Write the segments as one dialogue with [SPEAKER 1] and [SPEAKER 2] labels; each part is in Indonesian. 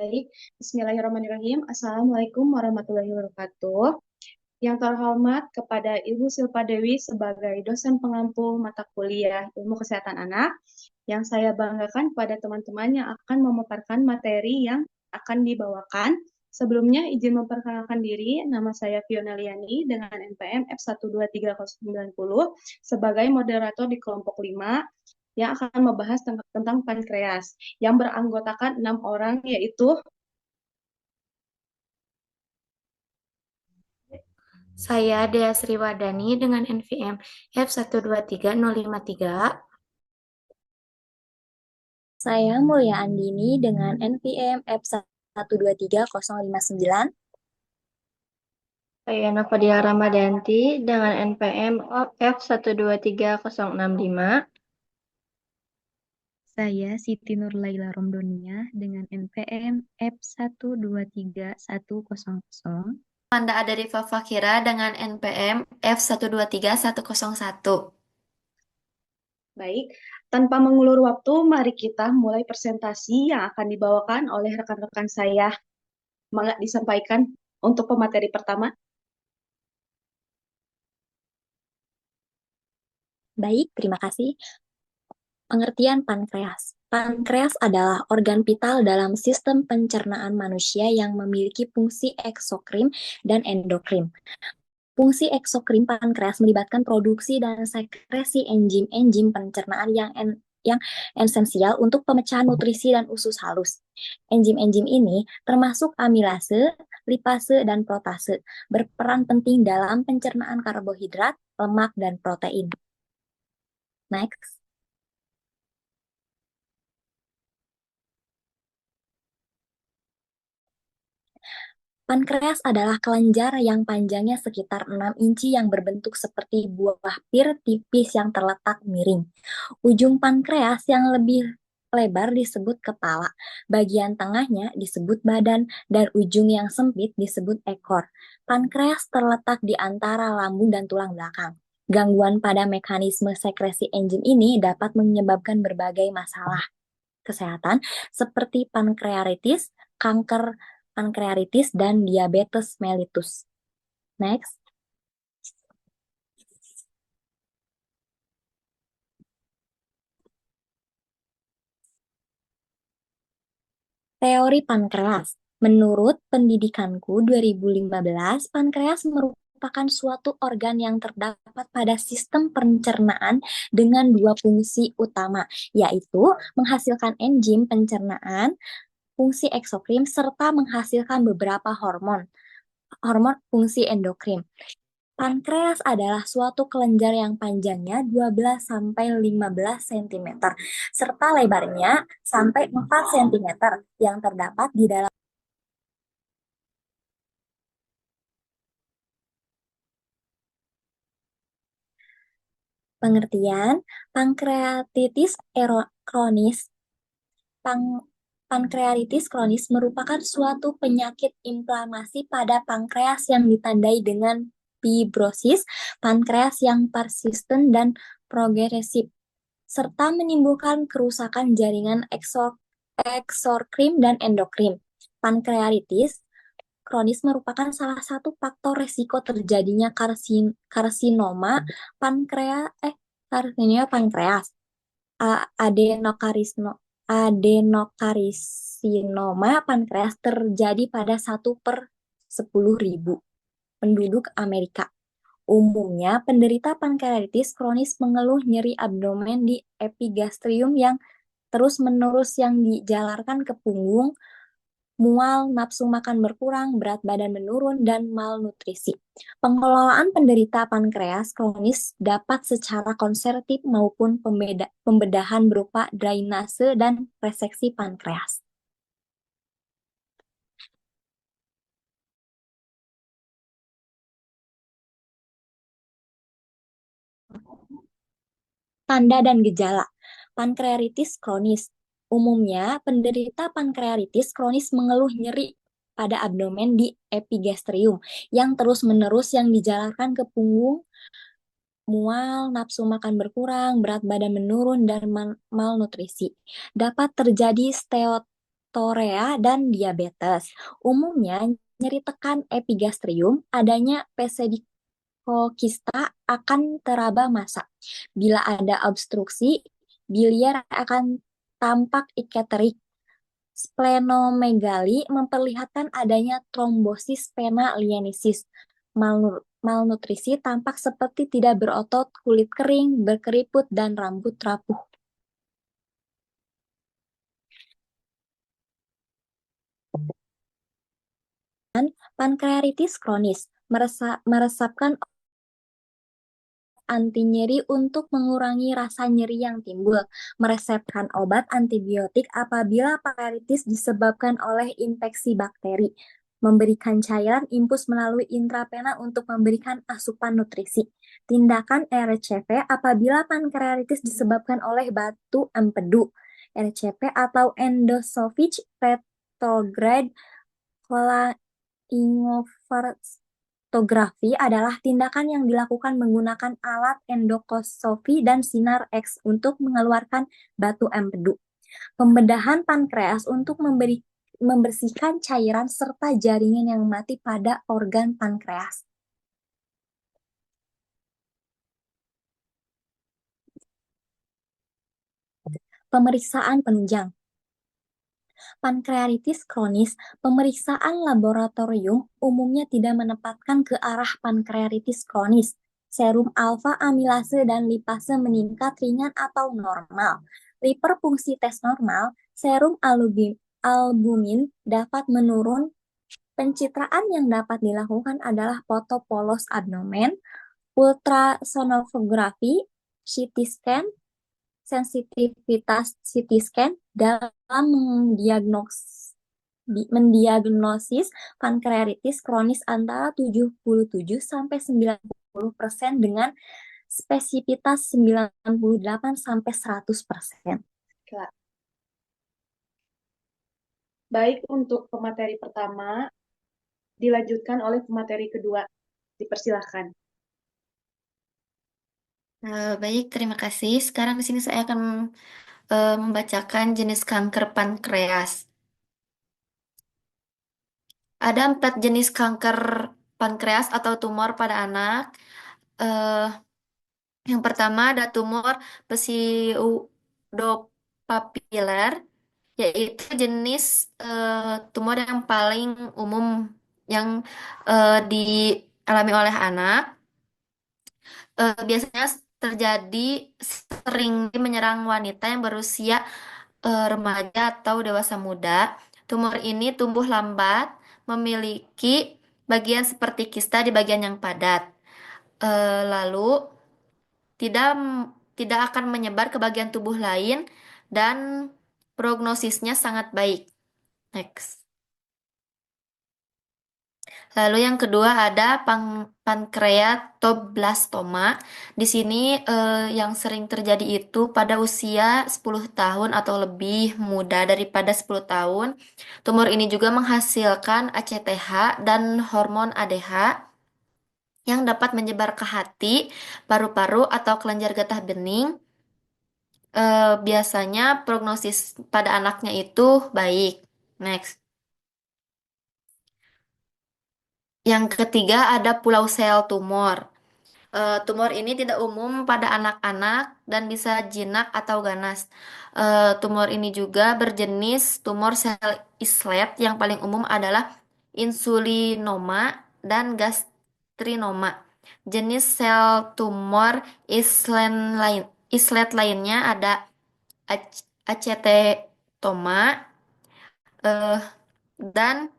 [SPEAKER 1] Baik, Bismillahirrahmanirrahim. Assalamualaikum warahmatullahi wabarakatuh. Yang terhormat kepada Ibu Silpa Dewi sebagai dosen pengampu mata kuliah Ilmu Kesehatan Anak, yang saya banggakan kepada teman-teman yang akan memaparkan materi yang akan dibawakan. Sebelumnya izin memperkenalkan diri, nama saya Fiona Liani dengan NPM F12390 sebagai moderator di kelompok 5 yang akan membahas tentang pankreas yang beranggotakan 6 orang, yaitu
[SPEAKER 2] Saya Dea Sriwadani dengan NVM F123053.
[SPEAKER 3] Saya Mulia Andini dengan NPM F123059.
[SPEAKER 4] Saya Novadia Ramadhanti dengan NPM F123065.
[SPEAKER 5] Saya Siti Nurlaila Romdonia dengan NPM F123100.
[SPEAKER 2] Manda Adarifa Fakira dengan NPM F123101.
[SPEAKER 1] baik. Tanpa mengulur waktu, mari kita mulai presentasi yang akan dibawakan oleh rekan-rekan saya. Mangga disampaikan untuk pemateri pertama.
[SPEAKER 3] Baik, terima kasih. Pengertian pankreas. Pankreas adalah organ vital dalam sistem pencernaan manusia yang memiliki fungsi eksokrin dan endokrin. Fungsi eksokrin pankreas melibatkan produksi dan sekresi enzim-enzim pencernaan yang esensial untuk pemecahan nutrisi dan usus halus. Enzim-enzim ini termasuk amilase, lipase, dan protase, berperan penting dalam pencernaan karbohidrat, lemak, dan protein. Next. Pankreas adalah kelenjar yang panjangnya sekitar 6 inci yang berbentuk seperti buah pir tipis yang terletak miring. Ujung pankreas yang lebih lebar disebut kepala, bagian tengahnya disebut badan, dan ujung yang sempit disebut ekor. Pankreas terletak di antara lambung dan tulang belakang. Gangguan pada mekanisme sekresi enzim ini dapat menyebabkan berbagai masalah kesehatan seperti pankreatitis, kanker pankreatitis, dan diabetes mellitus. Next. Teori pankreas. Menurut pendidikanku 2015, pankreas merupakan suatu organ yang terdapat pada sistem pencernaan dengan dua fungsi utama, yaitu menghasilkan enzim pencernaan, fungsi eksokrin, serta menghasilkan beberapa hormon fungsi endokrin. Pankreas adalah suatu kelenjar yang panjangnya 12-15 cm, serta lebarnya sampai 4 cm yang terdapat di dalam. Pengertian, pankreatitis kronis. Pankreatitis kronis merupakan suatu penyakit inflamasi pada pankreas yang ditandai dengan fibrosis pankreas yang persisten dan progresif, serta menimbulkan kerusakan jaringan eksokrin dan endokrin. Pankreatitis kronis merupakan salah satu faktor resiko terjadinya karsinoma pankreas, adenokarsinoma pankreas terjadi pada 1/10.000 penduduk Amerika. Umumnya, penderita pankreatitis kronis mengeluh nyeri abdomen di epigastrium yang terus-menerus yang dijalarkan ke punggung, mual, nafsu makan berkurang, berat badan menurun, dan malnutrisi. Pengelolaan penderita pankreas kronis dapat secara konservatif maupun pembedahan berupa drainase dan reseksi pankreas. Tanda dan gejala pankreatitis kronis. Umumnya, penderita pankreatitis kronis mengeluh nyeri pada abdomen di epigastrium yang terus-menerus yang dijalarkan ke punggung, mual, nafsu makan berkurang, berat badan menurun, dan malnutrisi. Dapat terjadi hematorea, dan diabetes. Umumnya, nyeri tekan epigastrium, adanya pseudokista akan teraba massa. Bila ada obstruksi, biliar akan tampak iketerik. Splenomegali memperlihatkan adanya trombosis vena lienisis. Malnutrisi tampak seperti tidak berotot, kulit kering, berkeriput, dan rambut rapuh. Pankreatitis kronis meresapkan anti nyeri untuk mengurangi rasa nyeri yang timbul, meresepkan obat antibiotik apabila pankreatitis disebabkan oleh infeksi bakteri, memberikan cairan infus melalui intravena untuk memberikan asupan nutrisi. Tindakan RCP apabila pankreatitis disebabkan oleh batu empedu, RCP atau endosophageal retrograde cholangiopathography adalah tindakan yang dilakukan menggunakan alat endoskopi dan sinar X untuk mengeluarkan batu empedu. Pembedahan pankreas untuk membersihkan cairan serta jaringan yang mati pada organ pankreas. Pemeriksaan penunjang. Pankreatitis kronis, pemeriksaan laboratorium umumnya tidak menempatkan ke arah pankreatitis kronis. Serum alfa amilase dan lipase meningkat ringan atau normal. Liver fungsi tes normal, serum albumin dapat menurun. Pencitraan yang dapat dilakukan adalah foto polos abdomen, ultrasonografi, CT scan, sensitivitas CT scan dalam mendiagnosis pankreatitis kronis antara 77-90% dengan spesifitas 98-100%.
[SPEAKER 1] Baik, untuk pemateri pertama dilanjutkan oleh pemateri kedua. Dipersilahkan.
[SPEAKER 2] Baik, terima kasih. Sekarang di sini saya akan membacakan jenis kanker pankreas. Ada 4 jenis kanker pankreas atau tumor pada anak. Eh, yang pertama ada tumor pseudopapiler, yaitu jenis tumor yang paling umum yang dialami oleh anak. Biasanya terjadi sering menyerang wanita yang berusia remaja atau dewasa muda. Tumor ini tumbuh lambat, memiliki bagian seperti kista di bagian yang padat. Lalu tidak tidak akan menyebar ke bagian tubuh lain dan prognosisnya sangat baik. Next. Lalu yang kedua ada pankreatoblastoma. Di sini yang sering terjadi itu pada usia 10 tahun atau lebih muda daripada 10 tahun. Tumor ini juga menghasilkan ACTH dan hormon ADH yang dapat menyebar ke hati, paru-paru atau kelenjar getah bening. Biasanya prognosis pada anaknya itu baik. Next. Yang ketiga ada pulau sel tumor. Tumor ini tidak umum pada anak-anak dan bisa jinak atau ganas. Tumor ini juga berjenis tumor sel islet. Yang paling umum adalah insulinoma dan gastrinoma. Jenis sel tumor islet lainnya ada acetoma dan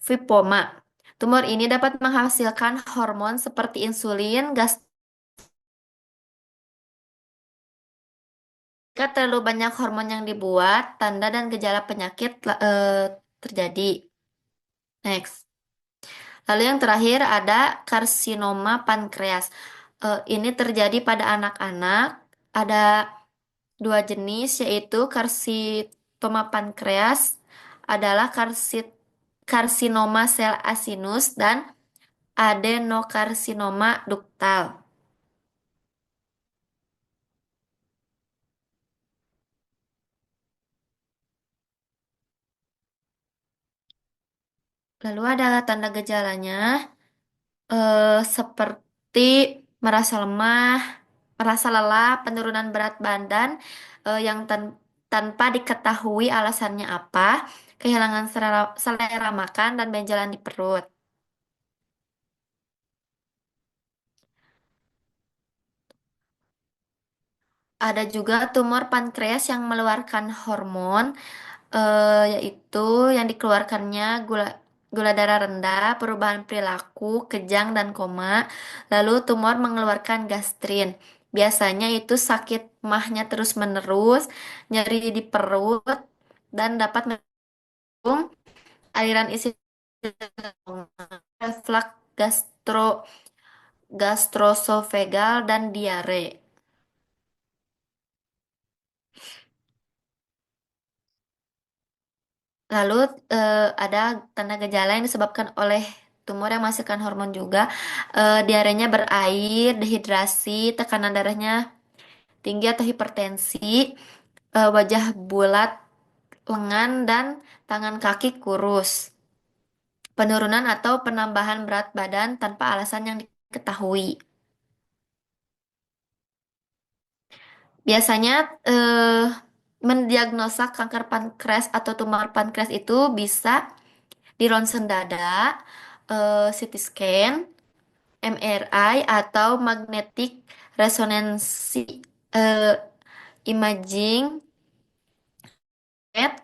[SPEAKER 2] vipoma. Tumor ini dapat menghasilkan hormon seperti insulin, jika terlalu banyak hormon yang dibuat, tanda dan gejala penyakit terjadi. Next. Lalu yang terakhir ada karsinoma pankreas. Ini terjadi pada anak-anak. Ada 2 jenis, yaitu karsitoma pankreas adalah karsinoma sel asinus dan adenokarsinoma duktal. Lalu ada tanda gejalanya seperti merasa lemah, merasa lelah, penurunan berat badan yang tanpa diketahui alasannya apa, kehilangan selera makan dan benjolan di perut. Ada juga tumor pankreas yang mengeluarkan hormon, yaitu yang dikeluarkannya gula darah rendah, perubahan perilaku, kejang dan koma. Lalu tumor mengeluarkan gastrin. Biasanya itu sakit mahnya terus-menerus, nyeri di perut, dan dapat mendukung aliran isi reflux gastroesophageal dan diare. Lalu ada tanda gejala yang disebabkan oleh tumor yang menghasilkan hormon juga. Diarenya berair, dehidrasi, tekanan darahnya tinggi atau hipertensi, wajah bulat, lengan, dan tangan kaki kurus. Penurunan atau penambahan berat badan tanpa alasan yang diketahui. Biasanya mendiagnosa kanker pankreas atau tumor pankreas itu bisa di ronsen dada, CT scan, MRI atau magnetic resonance eh, imaging, PET,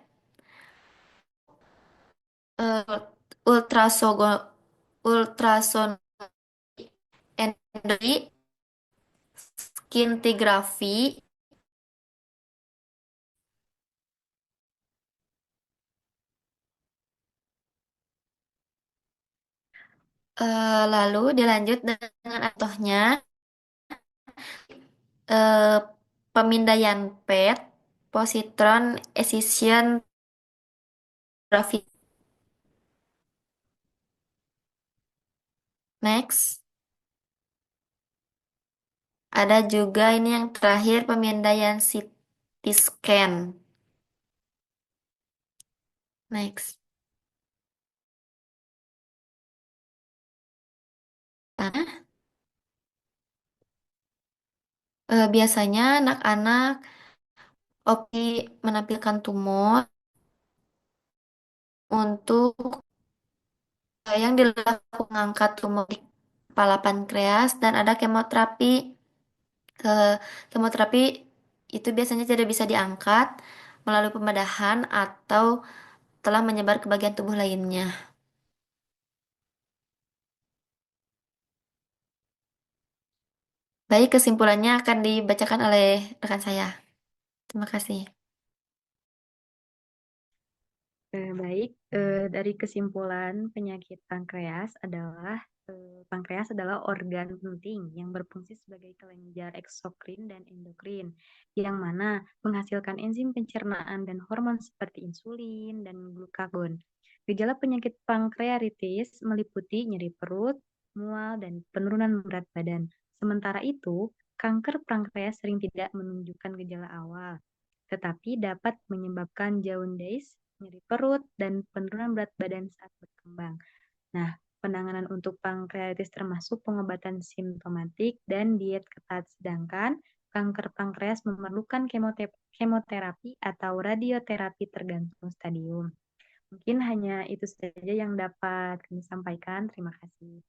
[SPEAKER 2] eh, ultrasound endoscopy, scintigraphy, lalu dilanjut dengan contohnya eh, pemindaian PET, positron emission graphy. Next, ada juga ini yang terakhir pemindaian CT scan. Next. Nah, biasanya anak-anak OPI menampilkan tumor untuk yang dilakukan mengangkat tumor di kepala pankreas dan ada kemoterapi. Kemoterapi itu biasanya tidak bisa diangkat melalui pembedahan atau telah menyebar ke bagian tubuh lainnya. Baik, kesimpulannya akan dibacakan oleh rekan saya. Terima kasih.
[SPEAKER 5] Baik, dari kesimpulan penyakit pankreas adalah organ penting yang berfungsi sebagai kelenjar eksokrin dan endokrin, yang mana menghasilkan enzim pencernaan dan hormon seperti insulin dan glukagon. Gejala penyakit pankreatitis meliputi nyeri perut, mual, dan penurunan berat badan. Sementara itu, kanker pankreas sering tidak menunjukkan gejala awal, tetapi dapat menyebabkan jaundice, nyeri perut, dan penurunan berat badan saat berkembang. Nah, penanganan untuk pankreatitis termasuk pengobatan simptomatik dan diet ketat, sedangkan kanker pankreas memerlukan kemoterapi atau radioterapi tergantung stadium. Mungkin hanya itu saja yang dapat kami sampaikan. Terima kasih.